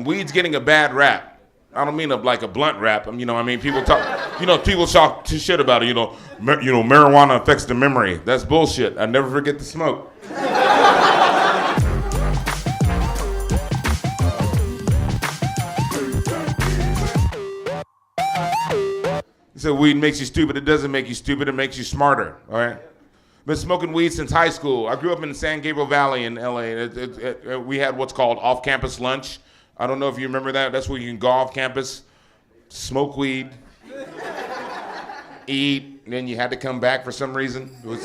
Weed's getting a bad rap. I don't mean like a blunt rap. You know, I mean, people talk. You know, people talk shit about it. Marijuana affects the memory. That's bullshit. I never forget to smoke. He said weed makes you stupid. It doesn't make you stupid. It makes you smarter. All right. Been smoking weed since high school. I grew up in San Gabriel Valley in LA. We had what's called off-campus lunch. I don't know if you remember that. That's where you can go off campus, smoke weed, eat, and then you had to come back for some reason. It was,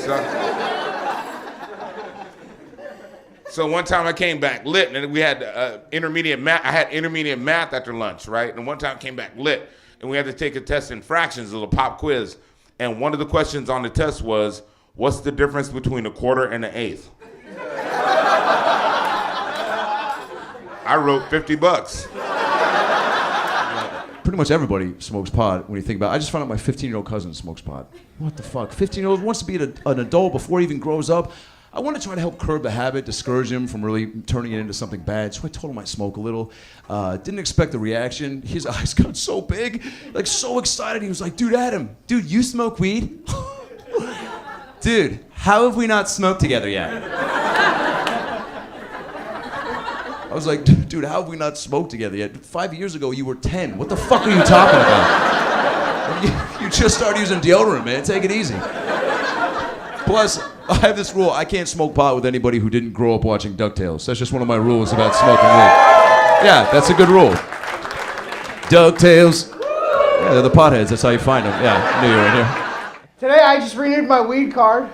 so one time I came back lit, and we had intermediate math. I had intermediate math after lunch, right? And one time I came back lit, and we had to take a test in fractions, a little pop quiz. And one of the questions on the test was, what's the difference between a quarter and an eighth? I wrote $50. Pretty much everybody smokes pot when you think about it. I just found out my 15-year-old cousin smokes pot. What the fuck? 15-year-old wants to be an adult before he even grows up. I want to try to help curb the habit, discourage him from really turning it into something bad. So I told him I'd smoke a little. Didn't expect the reaction. His eyes got so big, like so excited. He was like, dude, Adam, dude, you smoke weed? Dude, how have we not smoked together yet? I was like, dude, how have we not smoked together yet? 5 years ago, you were 10. What the fuck are you talking about? You just started using deodorant, man. Take it easy. Plus, I have this rule. I can't smoke pot with anybody who didn't grow up watching DuckTales. That's just one of my rules about smoking weed. Yeah, that's a good rule. DuckTales. Yeah, they're the potheads. That's how you find them. Yeah, I knew you were in here. Today, I just renewed my weed card.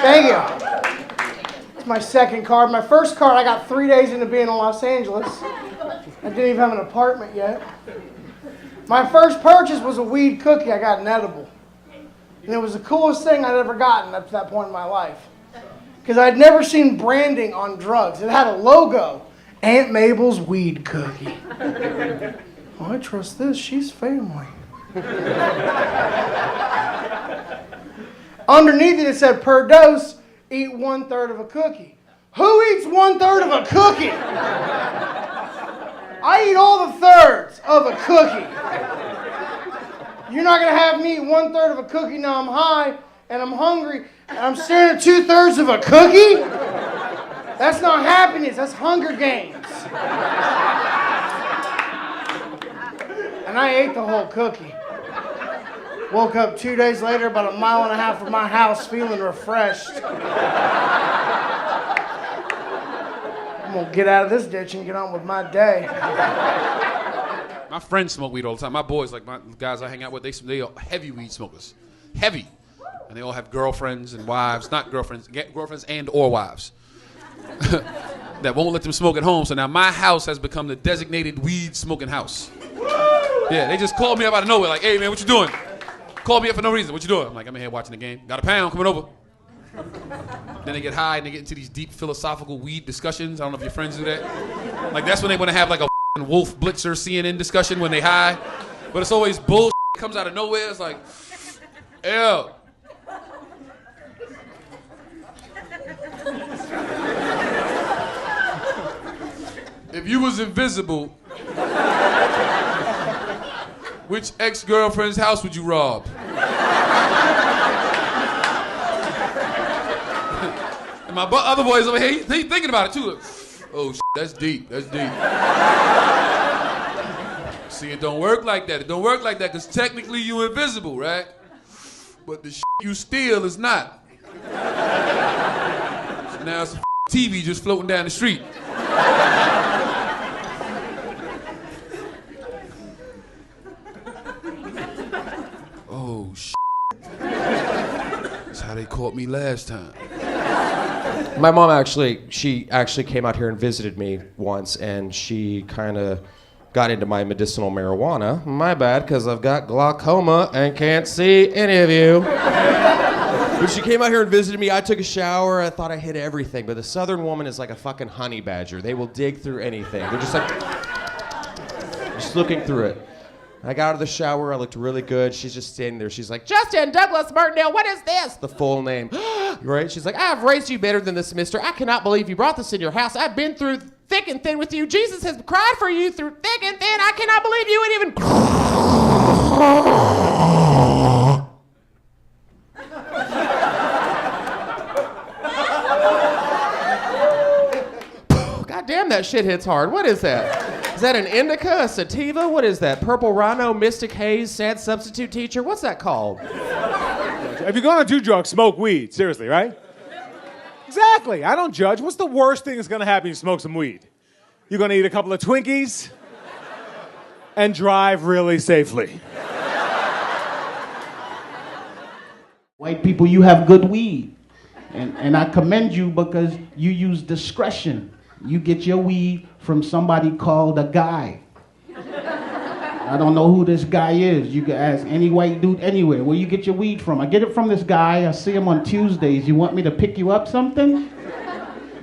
Thank you. My second card. My first card, I got 3 days into being in Los Angeles. I didn't even have an apartment yet. My first purchase was a weed cookie. I got an edible. And it was the coolest thing I'd ever gotten up to that point in my life. Because I'd never seen branding on drugs. It had a logo. Aunt Mabel's weed cookie. Oh, I trust this. She's family. Underneath it said, per dose, eat 1/3 of a cookie. Who eats 1/3 of a cookie? I eat all the thirds of a cookie. You're not gonna have me eat 1/3 of a cookie. Now I'm high and I'm hungry and I'm staring at 2/3 of a cookie? That's not happiness, that's Hunger Games. And I ate the whole cookie. Woke up 2 days later, about 1.5 miles from my house, feeling refreshed. I'm gonna get out of this ditch and get on with my day. My friends smoke weed all the time. My boys, like my guys I hang out with, they are heavy weed smokers. Heavy. And they all have girlfriends and wives, not girlfriends, girlfriends and or wives. That won't let them smoke at home. So now my house has become the designated weed smoking house. Yeah, they just called me up out of nowhere, like, hey man, what you doing? Call me up for no reason. What you doing? I'm like, I'm in here watching the game. Got a pound coming over. Then they get high and they get into these deep philosophical weed discussions. I don't know if your friends do that. Like that's when they want to have like a Wolf Blitzer CNN discussion when they high. But it's always bullshit. It comes out of nowhere. It's like, ew. If you was invisible, which ex-girlfriend's house would you rob? And my other boys over here, he thinking about it too. Like, oh, that's deep, that's deep. See, it don't work like that. It don't work like that because technically you invisible, right? But the you steal is not. So now it's a TV just floating down the street. Oh, that's how they caught me last time. My mom she actually came out here and visited me once, and she kind of got into my medicinal marijuana. My bad, because I've got glaucoma and can't see any of you. But she came out here and visited me. I took a shower. I thought I hit everything. But the Southern woman is like a fucking honey badger. They will dig through anything. They're just like, just looking through it. I got out of the shower. I looked really good. She's just standing there. She's like, Justin Douglas Martindale, what is this? The full name. Right? She's like, I've raised you better than this, mister. I cannot believe you brought this in your house. I've been through thick thick and thin with you. Jesus has cried for you through thick and thin. I cannot believe you would even. God damn, that shit hits hard. What is that? Is that an indica, a sativa? What is that? Purple Rhino, Mystic Haze, Sad Substitute Teacher? What's that called? If you're gonna do drugs, smoke weed. Seriously, right? Exactly. I don't judge. What's the worst thing that's gonna happen if you smoke some weed? You're gonna eat a couple of Twinkies and drive really safely. White people, you have good weed. And I commend you because you use discretion. You get your weed from somebody called a guy. I don't know who this guy is. You can ask any white dude anywhere. Where you get your weed from? I get it from this guy. I see him on Tuesdays. You want me to pick you up something?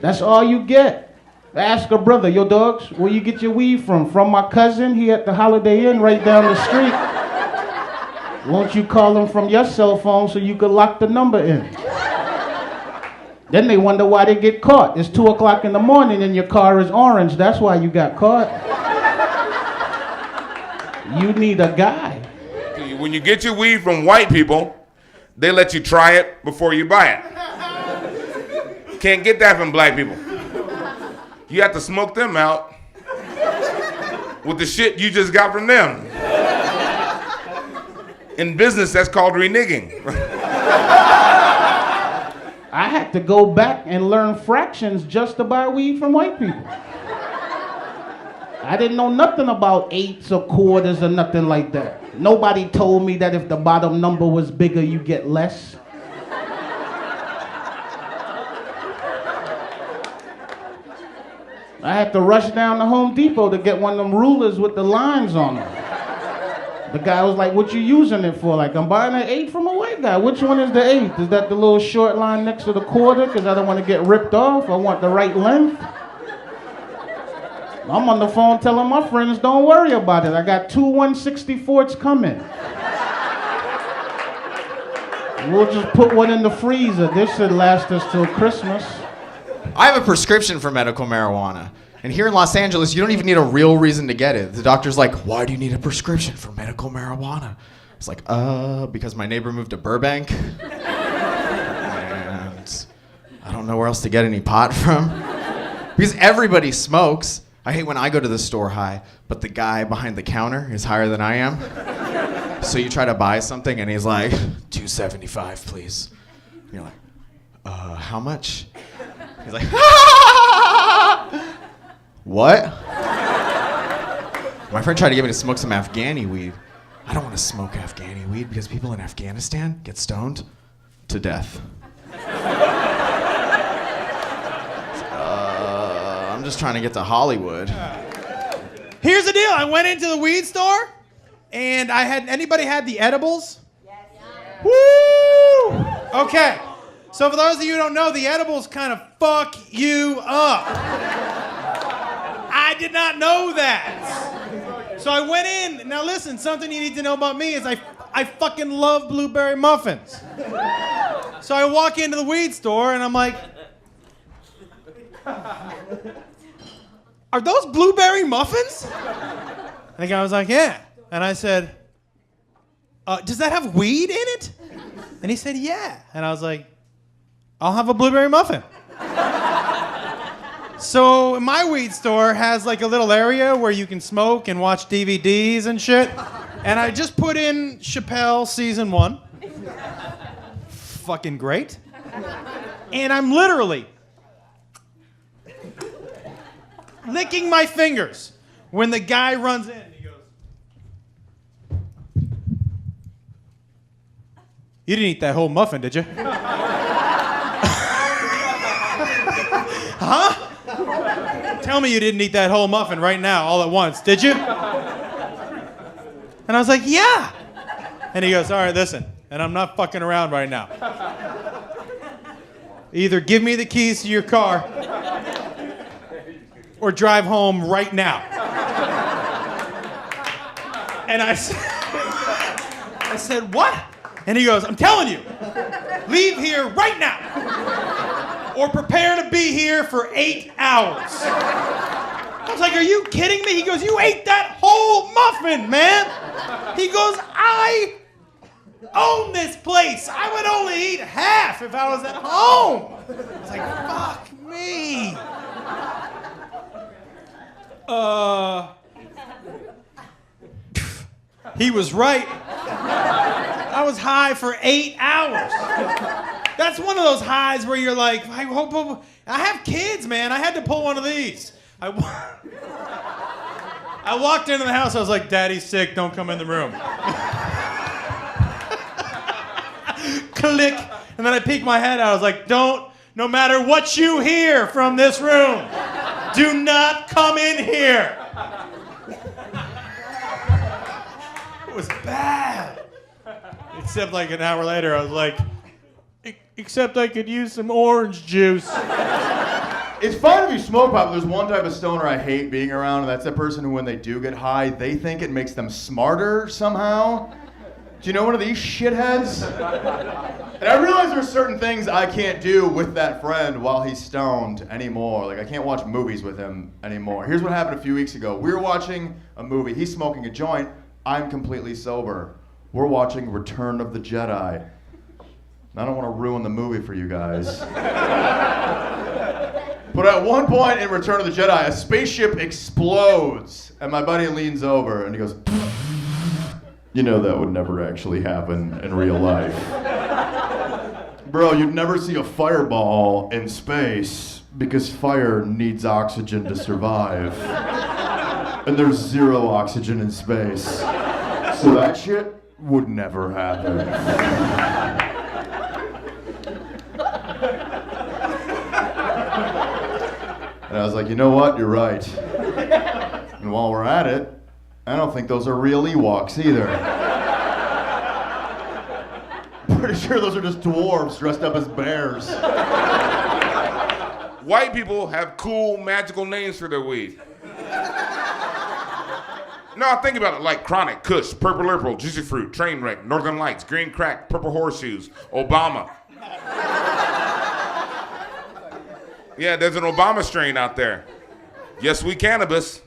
That's all you get. Ask a brother, yo dogs, where you get your weed from? From my cousin. He at the Holiday Inn right down the street. Won't you call him from your cell phone so you could lock the number in? Then they wonder why they get caught. It's 2 o'clock in the morning and your car is orange. That's why you got caught. You need a guy. When you get your weed from white people, they let you try it before you buy it. Can't get that from black people. You have to smoke them out with the shit you just got from them. In business, that's called reneging. I had to go back and learn fractions just to buy weed from white people. I didn't know nothing about eighths or quarters or nothing like that. Nobody told me that if the bottom number was bigger, you get less. I had to rush down to Home Depot to get one of them rulers with the lines on them. The guy was like, what you using it for? Like, I'm buying an eighth from a white guy. Which one is the eighth? Is that the little short line next to the quarter? Because I don't want to get ripped off. I want the right length. I'm on the phone telling my friends, don't worry about it. I got 2 1/64s coming. We'll just put one in the freezer. This should last us till Christmas. I have a prescription for medical marijuana. And here in Los Angeles, you don't even need a real reason to get it. The doctor's like, why do you need a prescription for medical marijuana? It's like, because my neighbor moved to Burbank. And I don't know where else to get any pot from. Because everybody smokes. I hate when I go to the store high, but the guy behind the counter is higher than I am. So you try to buy something and he's like, $2.75, please. And you're like, how much? He's like, what? My friend tried to get me to smoke some Afghani weed. I don't want to smoke Afghani weed because people in Afghanistan get stoned to death. I'm just trying to get to Hollywood. Here's the deal. I went into the weed store, and anybody had the edibles? Yes. Woo! Okay. So for those of you who don't know, the edibles kind of fuck you up. I did not know that. So I went in. Now listen, something you need to know about me is I fucking love blueberry muffins. So I walk into the weed store, and I'm like, are those blueberry muffins? And the guy was like, yeah. And I said, does that have weed in it? And he said, yeah. And I was like, I'll have a blueberry muffin. So my weed store has like a little area where you can smoke and watch DVDs and shit. And I just put in Chappelle season 1. Fucking great. And I'm literally licking my fingers when the guy runs in. He goes, you didn't eat that whole muffin, did you? Huh? Tell me you didn't eat that whole muffin right now, all at once, did you? And I was like, yeah. And he goes, all right, listen, and I'm not fucking around right now. Either give me the keys to your car or drive home right now. And I said, what? And he goes, I'm telling you, leave here right now or prepare to be here for 8 hours. was like, are you kidding me? He goes, you ate that whole muffin, man. He goes, I own this place. I would only eat half if I was at home. I was like, fuck me. He was right. I was high for 8 hours. That's one of those highs where you're like, I have kids, man. I had to pull one of these. I walked into the house. I was like, Daddy's sick. Don't come in the room. Click. And then I peeked my head out. I was like, no matter what you hear from this room, do not come in here. It was bad. Except like an hour later, I was like, except I could use some orange juice. It's fine if you smoke pot, but there's one type of stoner I hate being around, and that's that person who, when they do get high, they think it makes them smarter somehow. Do you know one of these shitheads? And I realize there's certain things I can't do with that friend while he's stoned anymore. Like, I can't watch movies with him anymore. Here's what happened a few weeks ago. We were watching a movie. He's smoking a joint. I'm completely sober. We're watching Return of the Jedi. I don't want to ruin the movie for you guys. But at one point in Return of the Jedi, a spaceship explodes, and my buddy leans over and he goes, you know that would never actually happen in real life. Bro, you'd never see a fireball in space because fire needs oxygen to survive. And there's 0 oxygen in space. So that shit would never happen. And I was like, you know what? You're right. And while we're at it, I don't think those are real Ewoks either. Pretty sure those are just dwarves dressed up as bears. White people have cool, magical names for their weed. No, think about it, like Chronic, Kush, Purple Liberal, Juicy Fruit, Trainwreck, Northern Lights, Green Crack, Purple Horseshoes, Obama. Yeah, there's an Obama strain out there. Yes, we cannabis.